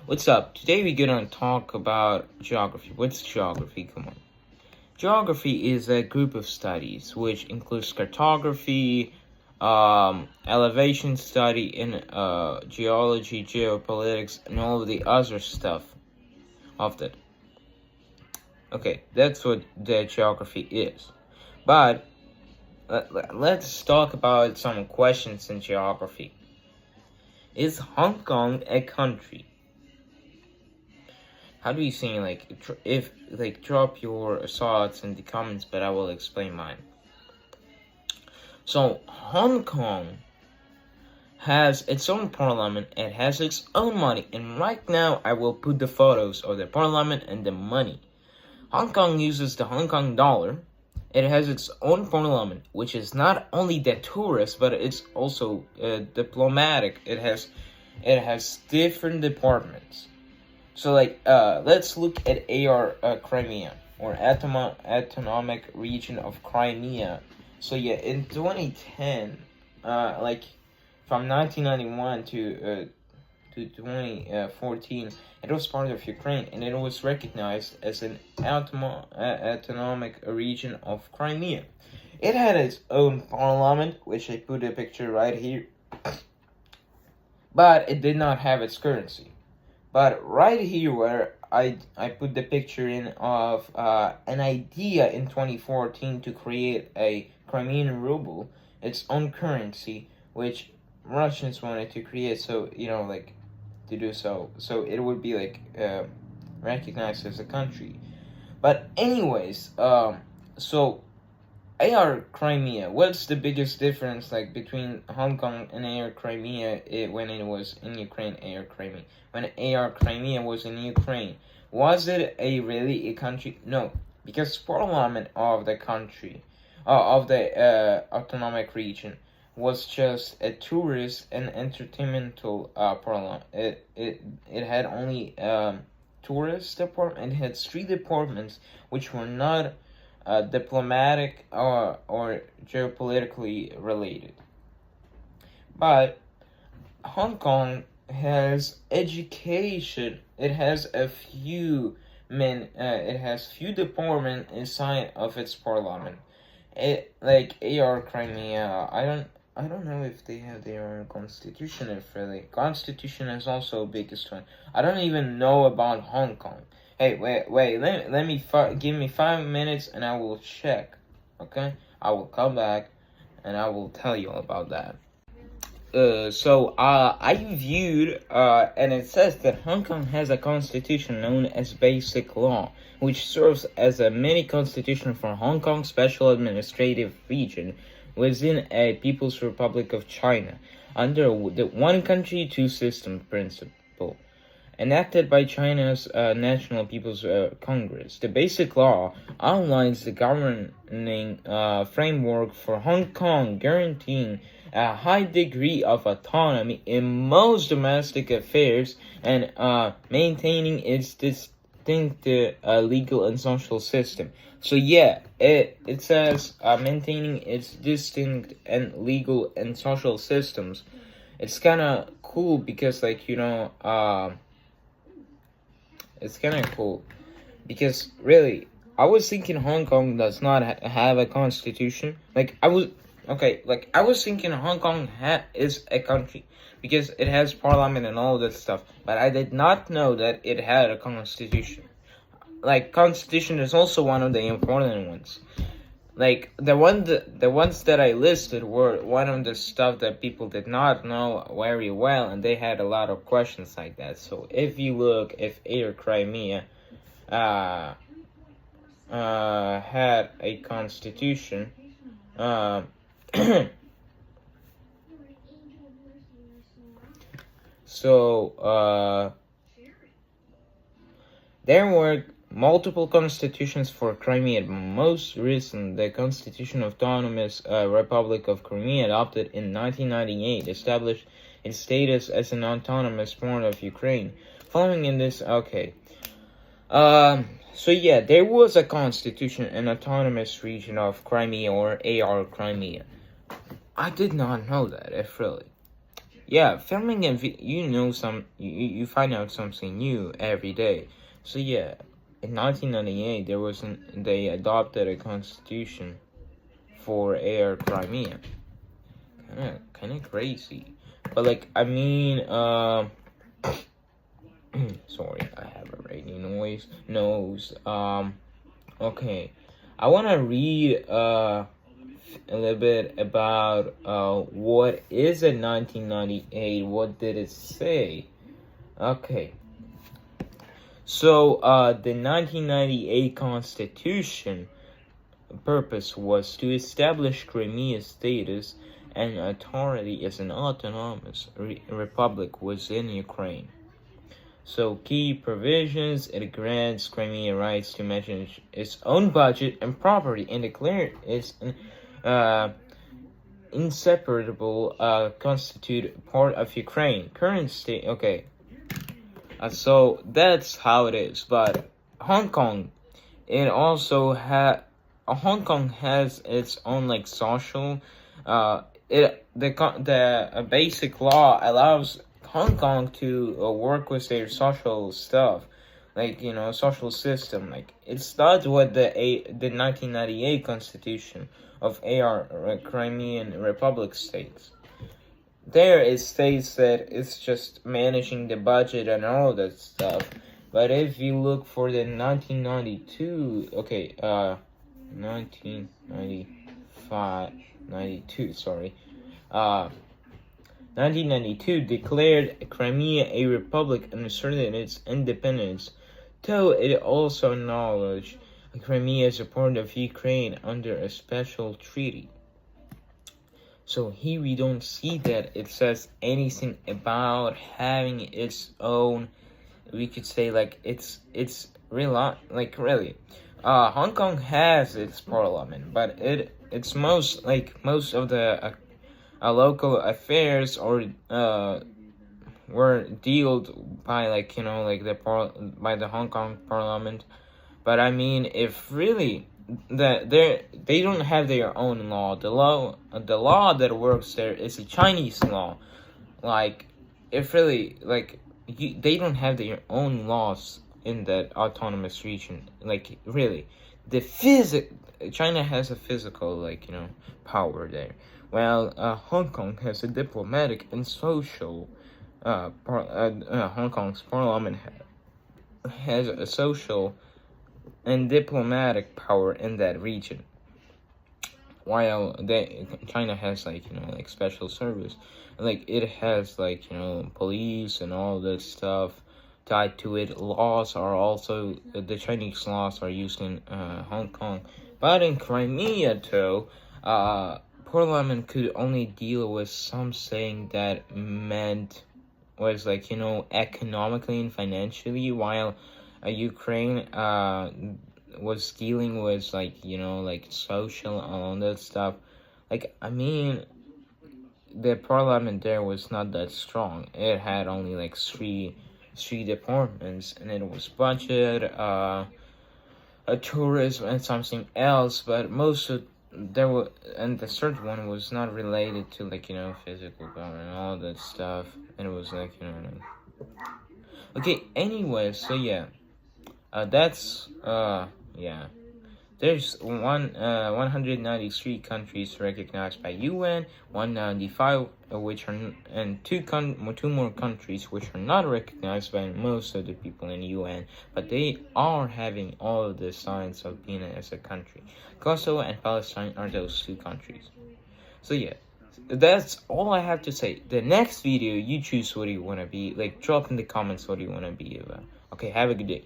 What's up? Today we're gonna talk about geography. What's geography? Come on. Geography is a group of studies which includes cartography, elevation study, and geology, geopolitics, and all of the other stuff of that. Okay, that's what the geography is. But let's talk about some questions in geography. Is Hong Kong a country? How do you say, drop your thoughts in the comments, but I will explain mine. So, Hong Kong has its own parliament, it has its own money, and right now I will put the photos of the parliament and the money. Hong Kong uses the Hong Kong dollar. It has its own parliament, which is not only the tourist, but it's also diplomatic. It has different departments. So, let's look at AR Crimea, or Autonomic Region of Crimea. So, yeah, in 2010, from 1991 to 2014, it was part of Ukraine, and it was recognized as an autonomic region of Crimea. It had its own parliament, which I put a picture right here, but it did not have its currency. But right here where I put the picture in of an idea in 2014 to create a Crimean ruble, its own currency, which Russians wanted to create, so, to do so. So it would be, recognized as a country. But anyways, so AR Crimea, what's the biggest difference between Hong Kong and AR Crimea when it was in Ukraine, AR Crimea? When AR Crimea was in Ukraine, was it really a country? No, because parliament of the country, of the autonomic region, was just a tourist and entertainmental parliament. It had only tourist department. It had 3 departments which were not diplomatic or geopolitically related. But Hong Kong has education. It has few departments inside of its parliament. It AR Crimea. I don't know if they have their own constitution. If really constitution is also a biggest one. I don't even know about Hong Kong. Hey, wait. Give me 5 minutes and I will check. Okay, I will come back and I will tell you all about that. I viewed, and it says that Hong Kong has a constitution known as Basic Law, which serves as a mini constitution for Hong Kong Special Administrative Region within a People's Republic of China, under the one country, two system principle, enacted by China's National People's Congress. The Basic Law outlines the governing framework for Hong Kong, guaranteeing a high degree of autonomy in most domestic affairs and maintaining its distinctive legal and social system. So yeah, it says maintaining its distinct and legal and social systems. It's kind of cool because it's kind of cool because really I was thinking Hong Kong does not have a constitution. I was thinking Hong Kong is a country because it has parliament and all that stuff, but I did not know that it had a constitution. Constitution is also one of the important ones. The ones that I listed were one of the stuff that people did not know very well, and they had a lot of questions like that. So if you look, if AR Crimea had a constitution, there were multiple constitutions for Crimea. Most recent, the Constitution of Autonomous Republic of Crimea, adopted in 1998, established its status as an autonomous part of Ukraine. Following in this, there was a constitution, an autonomous region of Crimea, or AR Crimea. I did not know that, if really. yeah, filming and you find out something new every day. So yeah, in 1998 they adopted a constitution for Air Crimea. Kind of crazy, but like I mean, sorry, I have a rainy nose. Okay, I wanna read a little bit about what is in 1998. What did it say? Okay. So the 1998 Constitution purpose was to establish Crimea's status and authority as an autonomous republic within Ukraine. So key provisions: it grants Crimea rights to manage its own budget and property and declare its inseparable constitute part of Ukraine. Current state, okay. So that's how it is. But Hong Kong, it also Hong Kong has its own like social. The basic law allows Hong Kong to work with their social stuff, like social system. Like it's not what the 1998 Constitution of AR Crimean Republic states. There it states that it's just managing the budget and all that stuff. But if you look for the 1992, 1995, 92, sorry. 1992 declared Crimea a republic and asserted its independence, though it also acknowledged Crimea as a part of Ukraine under a special treaty. So here we don't see that it says anything about having its own, we could say like it's really. Hong Kong has its parliament, but it's most of the local affairs were dealt by by the Hong Kong parliament. But I mean, if really they don't have their own law. The law that works there is a Chinese law. Like, if really they don't have their own laws in that autonomous region. Like really, China has a physical power there. Well, Hong Kong has a diplomatic and social. Hong Kong's parliament has a social and diplomatic power in that region, while China has special service, it has police and all this stuff tied to it. Laws are also the Chinese laws are used in Hong Kong, but in Crimea though, Parliament could only deal with something that was economically and financially, while Ukraine was dealing with social and all that stuff. I mean, the parliament there was not that strong. It had only three departments, and it was budget, tourism, and something else. But most of and the third one was not related to physical government and all that stuff. And it was okay. Anyway, so yeah. That's yeah. There's 193 countries recognized by UN, 195 which are and two more countries which are not recognized by most of the people in UN, but they are having all of the signs of being as a country. Kosovo and Palestine are those two countries. So yeah, that's all I have to say. The next video, you choose what you want to be. Drop in the comments what you want to be about. Okay, have a good day.